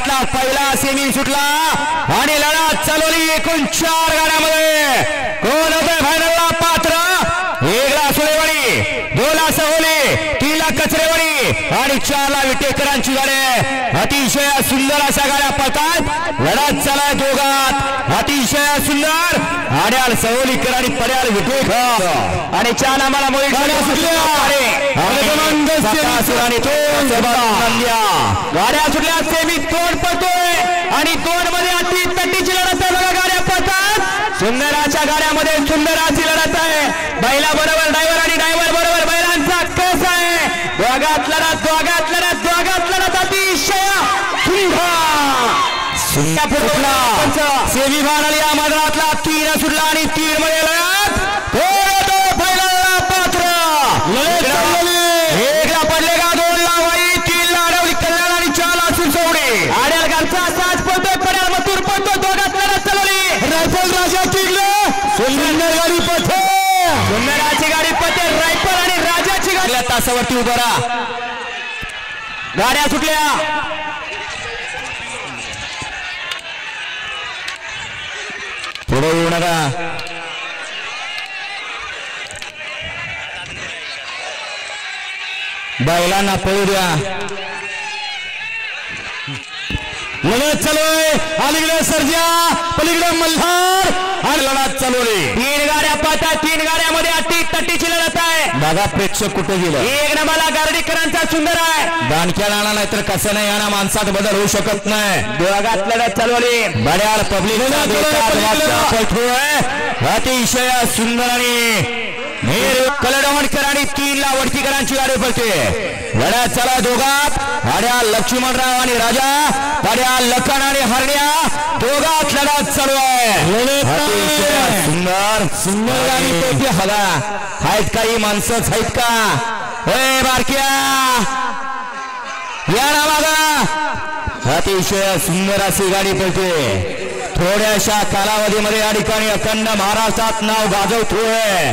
मैदानातला पहिला सेमी सुटला आणि लढत चालवली एकूण 4 गाड्यांमध्ये. कोण होते फायनलला पात्र? 1ला सुरेवाडी, 2ला सहोले, 3ला कचरेवाडी आणि 4ला विटेकरांची गाडी. अतिशय सुंदर अशा गाड्या पळतात. लढत चालू दोघात अतिशय सुंदर. आड्याल सहोलीकर आणि पड्याल विटेकर आणि 4 नामाला मोहित गाड्या सुटल्या. गाड्या सुटल्या. सेमी तोड पडतोय आणि 2 मध्ये अति तटीची लढत आहे. बघा गाड्या पळतात. सुंदराच्या गाड्यामध्ये सुंदराची लढत आहे. बैला बरोबर ड्रायव्हर आणि ड्रायव्हर बरोबर बैलांचा कस आहे. दोघात लढत, दोघात लढत, दोघात लढत अतिशय सुंदर. सेमी फायनल या मैदानातला 3 सुटला आणि 3 मध्ये लढत. पहिला पात्र. 1ला पडले का, 2ला वाई, 3ला अडवली कल्याण आणि 4ला सुरसवडी. आड्याल घरचा साज पडतोय, पड्याल मथुर पडतो. दोघात लढत चालवली. रायफल राजा टिकलं. सुंदर गाडी पथे, सुंदराची गाडी पथे. रायफल आणि राजाची गाडी तासावरती उभा राहा. गाड्या सुटल्या. पुढे येऊ नका. बैलांना पळू द्या. लढत चालू आहे. अलीकडे सर्जा, पलीकडे मल्हार आणि लढत चालवली. 3 गाड्या पाहतात. 3 गाड्यामध्ये अति तटीची लढत आहे. बघा प्रेक्षक कुठे गेलं. 1 नंबरला गार्डीकरांचा सुंदर आहे. दानक्या राणा नाही तर कसं नाही. याना माणसात बदल होऊ शकत नाही. दोघात लढत चालवली. बड्याल पब्लिक अतिशय सुंदर आणि कलडवणकर आणि 3ला वडकीकरांची गाडी पडते. लढत चला दोघात. आड्या लक्ष्मणराव आणि राजा, पाड्या लखन आणि हरण्या दोघात लढत चालू आहे. सुंदर सुंदर गाडी पेटी हवा. आहेत काही माणसंच आहेत का? हे बारक्या या ना बघा. अतिशय सुंदर अशी गाडी पडते. थोड्याशा कालावधीमध्ये या ठिकाणी अखंड महाराष्ट्रात नाव गाजवतोय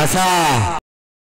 असा